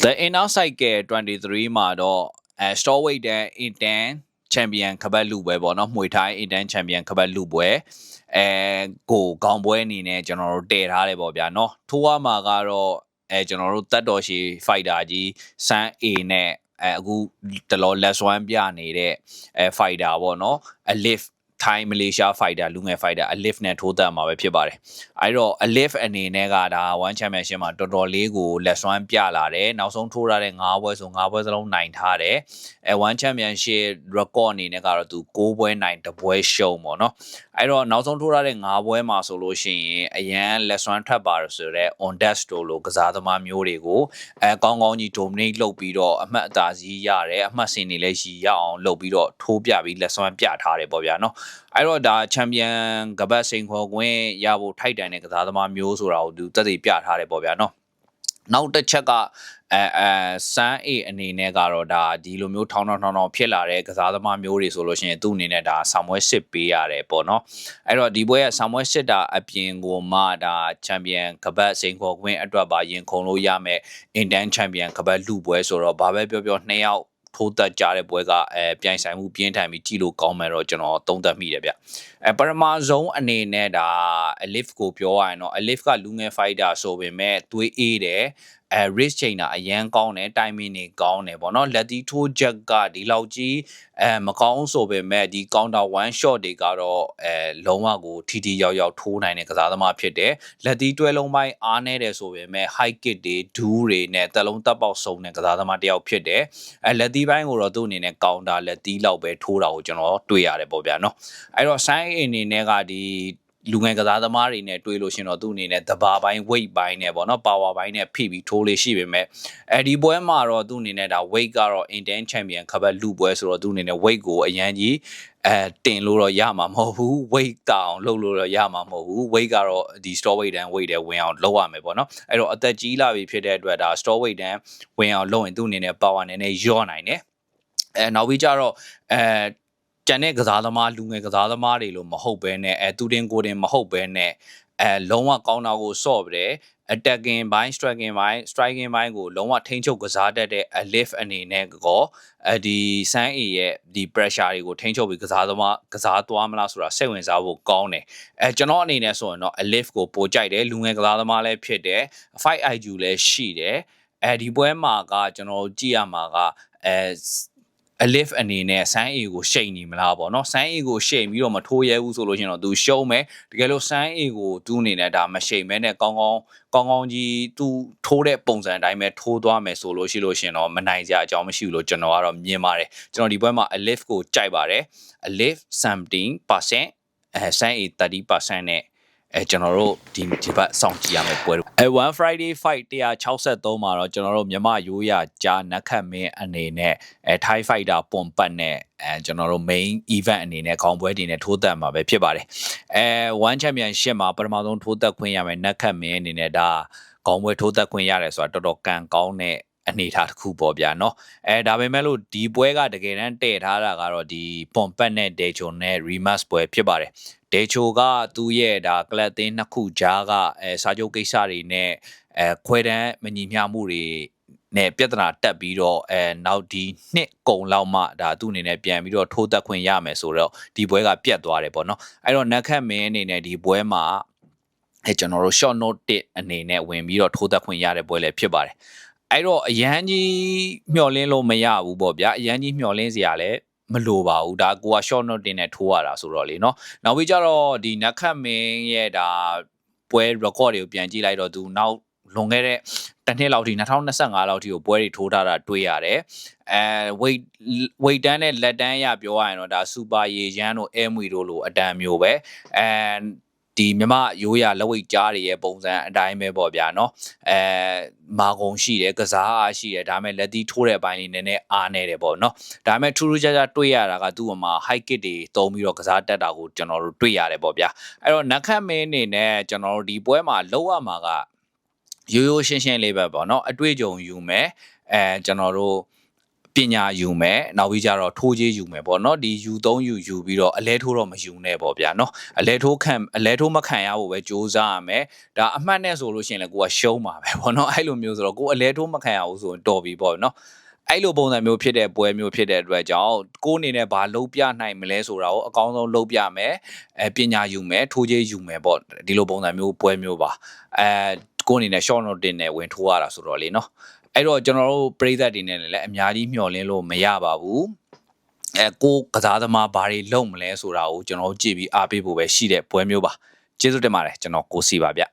The in-out cycle 23မှာတော့strawweight တဲ့ Inten champion ခပတ်လူပွဲပေါ့နော်မှွေထိုင်း Inten champion ခပတ်လူပွဲကိုခေါင်းပွဲအနေနဲ့ကျွန်တော်တို့တည်ထားတယ်ပေါ့ဗျာနော်ထိုးရမှာကတော့ကျွန်တော်တို့တတ်တော်ရှိ fighter ကြီးစမ်း A နဲ့အခုတလော last one ပြနေတဲ့fighter ပေါ့နော် Alif Thai Malaysia fighter လူငယ် fighter Alif နဲ့ထိုးတက်မှာပဲဖြစ်ပါတယ်အဲ့တော့ Alif အနေနဲ့ကဒါ one championship မှာတော်တော်လေးကို last one ပြလာတယ်နောက်ဆုံးထိုးရတဲ့9ပွဲဆို9ပွဲစလုံးနိုင်ထားတယ်one championship record အနေနဲ့ကတော့သူ6ပွဲနိုင်1ပွဲရှုံးပေါ့နော်အဲ့တော့နောက်ဆုံးထိုးရတဲ့9ပွဲမှာဆိုလို့ရှိရင်အရန် last one ထွက်ပါဆိုတော့ on dash တို့လိုကစားသမားမျိုးတွေကိုကောင်းကောင်းကြီး dominate လုပ်ပြီးတော့အမှတ်အသားစီးရတယ်အမှတ်စင်တွေလည်းရှိရအောင်လုပ်ပြီးတော့ထိုးပြပြီး last one ပြထားတယ်ပေါ့ဗျာနော်အဲ့တော့ဒါ champion ကပတ်စိန်ခေါ်ခွင့်ရဖို့ထိုက်တန်တဲ့ကစားသမားမျိုးဆိုတာကိုသူသက်သေပြထားတယ်ပေါ့ဗျာနော်နောက်တစ်ချက်ကစမ်း A အနေနဲ့ကတော့ဒါဒီလိုမျိုးထောင်းဖြစ်လာတဲ့ကစားသမားမျိုးတွေဆိုလို့ရှိရင်သူ့အနေနဲ့ဒါဆောင်းပွဲစစ်ပေးရတယ်ပေါ့နော်အဲ့တော့ဒီပွဲကဆောင်းပွဲစစ်တာအပြင်ကိုမှဒါချန်ပီယံကပတ်စိန်ခေါ်ခွင့်အတွက်ပါရင်ခုန်လို့ရမယ် Inten champion ကပတ်လူပွဲဆိုတော့ဘာပဲပြော2ယောက်ထိုးသက်ကြတဲ့ပွဲကပြိုင်ဆိုင်မှုပြင်းထန်ပြီးကြည့်လို့ကောင်းမယ်တော့ကျွန်တော်သုံးသပ်မိတယ်ဗျပထမဆုံးအနေနဲ့ဒါ Alif ကိုပြောရရင်တော့ Alif ကလူငယ် fighter ဆိုပေမဲ့သွေးအေးတယ်risk chain တာအရန်ကောင်းတယ် timing တွေကောင်းတယ်ပေါ့နော်လက်တီးထိုးချက်ကဒီလောက်ကြီးမကောင်းဆိုပေမဲ့ဒီ counter one shot တွေကတော့လုံးဝကိုထီထီရောက်ထိုးနိုင်တဲ့ကစားသမားဖြစ်တယ်လက်တီးတွဲလုံးပိုင်းအားနေတယ်ဆိုပေမဲ့ high kick တွေဒူးတွေနဲ့တက်လုံးတက်ပေါက်စုံတဲ့ကစားသမားတစ်ယောက်ဖြစ်တယ်လက်တီးပိုင်းကိုတော့သူ့အနေနဲ့ counter လက်တီးလောက်ပဲထိုးတာကိုကျွန်တော်တွေ့ရတယ်ပေါ့ဗျာနော်အဲ့တော့ sign အနေနဲ့ကဒီလူငယ်ကစားသမားတွေနဲ့တွေ့လို့ရှင်တော့သူ့အနေနဲ့တဘာပိုင်း weight ပိုင်းနဲ့ပေါ့နော် power ပိုင်းနဲ့ဖိပြီးထိုးလေးရှိပေမဲ့ဒီပွဲမှာတော့သူ့အနေနဲ့ဒါ weight ကတော့ Inten champion ခပတ်လူပွဲဆိုတော့သူ့အနေနဲ့ weight ကိုအရန်ကြီးတင်လို့တော့ရမှာမဟုတ်ဘူး weight တောင်လုပ်လို့တော့ရမှာမဟုတ်ဘူး weight ကတော့ဒီ store weight တန်း weight တွေဝင်အောင်လုပ်ရမယ်ပေါ့နော်အဲ့တော့အသက်ကြီးလာပြီဖြစ်တဲ့အတွက်ဒါ store weight တန်းဝင်အောင်လုပ်ရင်သူ့အနေနဲ့ power နည်းနည်းလျော့နိုင်တယ်နောက်ပြီးကြတော့ကျန်တဲ့ကစားသမားလူငယ်ကစားသမားတွေလို့မဟုတ်ဘဲနဲ့သူတင်ကိုတင်မဟုတ်ဘဲနဲ့လုံးဝကောင်းတာကိုစော့ပြီး attacking ဘိုင်း striking ဘိုင်းကိုလုံးဝထိန်းချုပ်ကစားတတ်တဲ့ Alif အနေနဲ့ကောဒီစမ်း A ရဲ့ဒီ pressure တွေကိုထိန်းချုပ်ပြီးကစားသွားမလားဆိုတာစိတ်ဝင်စားဖို့ကောင်းတယ်ကျွန်တော်အနေနဲ့ဆိုရင်တော့ Alif ကိုပိုကြိုက်တယ်လူငယ်ကစားသမားလည်းဖြစ်တယ် fight IQ လည်းရှိတယ်ဒီပွဲမှာကကျွန်တော်ကြည့်ရမှာကAlif အနေနဲ့စမ်း A ကိုရှိန်နေမလားပေါ့နော်စမ်း A ကိုရှိန်ပြီးတော့မထိုးရဲဘူးဆိုလို့ရှိရင်တော့သူရှုံးမယ်တကယ်လို့စမ်း A ကိုသူ့အနေနဲ့ဒါမရှိန်မဲနဲ့ကောင်းကောင်းကြီးသူထိုးတဲ့ပုံစံအတိုင်းပဲထိုးသွားမယ်ဆိုလို့ရှိရင်တော့မနိုင်စရာအကြောင်းမရှိဘူးလို့ကျွန်တော်ကတော့မြင်ပါတယ်ကျွန်တော်ဒီပွဲမှာ Alif ကိုကြိုက်ပါတယ် Alif 17%စမ်း A 30% နဲ့ကျွန်တော်တို့ဒီဘက်စောင့်ကြည့်ရမယ်ပွဲone Friday fight 163မှာတော့ကျွန်တော်တို့မြန်မာရိုးရာကြားနက်ခတ်မင်းအနေနဲ့Thai fighter ပွန်ပတ်နဲ့ကျွန်တော်တို့ main event အနေနဲ့ခေါင်းပွဲတင်နဲ့ထိုးသက်မှာပဲဖြစ်ပါတယ်one championship မှာပထမဆုံးထိုးသက်ခွင့်ရမယ်နက်ခတ်မင်းအနေနဲ့ဒါခေါင်းပွဲထိုးသက်ခွင့်ရတယ်ဆိုတာတော်တော်ကံကောင်းတဲ့အနေထားတစ်ခုပေါ့ဗျာเนาะဒါပေမဲ့လို့ဒီပွဲကတကယ်တမ်းတည့်ထားတာကတော့ဒီပွန်ပတ်နဲ့ဒေချိုနဲ့ rematch ပွဲဖြစ်ပါတယ်ဒေချိုကသူ့ရဲ့ဒါကလပ်သင်းနှစ်ခုကြားကစာချုပ်ကိစ္စတွေနဲ့ခွဲတန်းမညီမျှမှုတွေနဲ့ပြဿနာတက်ပြီးတော့နောက်ဒီနှစ်ကုံလောက်မှဒါသူ့အနေနဲ့ပြန်ပြီးတော့ထိုးသက်ခွင့်ရမယ်ဆိုတော့ဒီပွဲကပြတ်သွားတယ်ပေါ့နော်အဲ့တော့နက်ခတ်မင်းအနေနဲ့ဒီပွဲမှာကျွန်တော်တို့ short note အနေနဲ့ဝင်ပြီးတော့ထိုးသက်ခွင့်ရတဲ့ပွဲလည်းဖြစ်ပါတယ်အဲ့တော့အရန်ကြီးမျှော်လင့်လို့မရဘူးပေါ့ဗျာအရန်ကြီးမျှော်လင့်စရာလည်းမလိုပါဘူးဒါကိုက short note တင်နဲ့ထိုးရတာဆိုတော့လေเนาะနောက်ပြီးကြတော့ဒီနက်ခတ်မင်းရဲ့ဒါပွဲ record တွေကိုပြန်ကြည့်လိုက်တော့သူနောက်လွန်ခဲ့တဲ့တစ်နှစ်လောက်ထိ2025လောက်ထိကိုပွဲတွေထိုးထားတာတွေ့ရတယ်weight တန်းနဲ့လက်တန်းရပြောရရင်တော့ဒါ super ရေရန်တို့ air မွေတို့လိုအတန်မျိုးပဲဒီမြမရိုးရလက်ဝိတ်ကြားတွေရဲ့ပုံစံအတိုင်းပဲပေါ့ဗျာเนาะမာကုံရှိတယ်ကစားအားရှိတယ်ဒါပေမဲ့လက်သီးထိုးတဲ့အပိုင်းလေးနည်းနည်းအားနေတယ်ပေါ့เนาะဒါပေမဲ့ထူးထူးခြားခြားတွေ့ရတာကသူ့မှာ high kick တွေတုံးပြီးတော့ကစားတက်တာကိုကျွန်တော်တို့တွေ့ရတယ်ပေါ့ဗျာအဲ့တော့နက်ခတ်မင်းအနေနဲ့ကျွန်တော်တို့ဒီပွဲမှာလောက်ရမှာကရိုးရိုးရှင်းရှင်းလေးပဲပေါ့เนาะအတွေ့အကြုံယူမယ်ကျွန်တော်တို့ ပညာယူမယ်နောက်ပြီးကြတော့ထိုးကြေးယူမယ်ပေါ့နော်ဒီယူ3ယူပြီးတော့အလဲထိုးတော့မယူနဲ့ပေါ့ဗျာနော်အလဲထိုးမခံရဖို့ပဲစူးစမ်းရမယ်ဒါအမှတ်နဲ့ဆိုလို့ရှိရင်လည်းကိုကရှုံးမှာပဲပေါ့နော်အဲ့လိုမျိုးဆိုတော့ကိုအလဲထိုးမခံရဘူးဆိုရင်တော်ပြီပေါ့နော်အဲ့လိုပုံစံမျိုးဖြစ်တဲ့ပွဲမျိုးဖြစ်တဲ့အတွက်ကြောင့်ကိုအနေနဲ့ဘာလုပ်ပြနိုင်မလဲဆိုတာကိုအကောင်းဆုံးလုပ်ပြမယ်ပညာယူမယ်ထိုးကြေးယူမယ်ပေါ့ဒီလိုပုံစံမျိုးပွဲမျိုးပါကိုအနေနဲ့ short note တင်နေဝင်ထိုးရတာဆိုတော့လေနော်အဲ့တော့ကျွန်တော်တို့ပရိသတ်တွေနဲ့လည်းအများကြီးမျှော်လင့်လို့မရပါဘူးကိုကစားသမားဘာတွေလုပ်မလဲဆိုတာကိုကျွန်တော်တို့ကြည့်ပြီးအားပေးဖို့ပဲရှိတဲ့ပွဲမျိုးပါကျေးဇူးတင်ပါတယ်ကျွန်တော်ကိုစီပါဗျ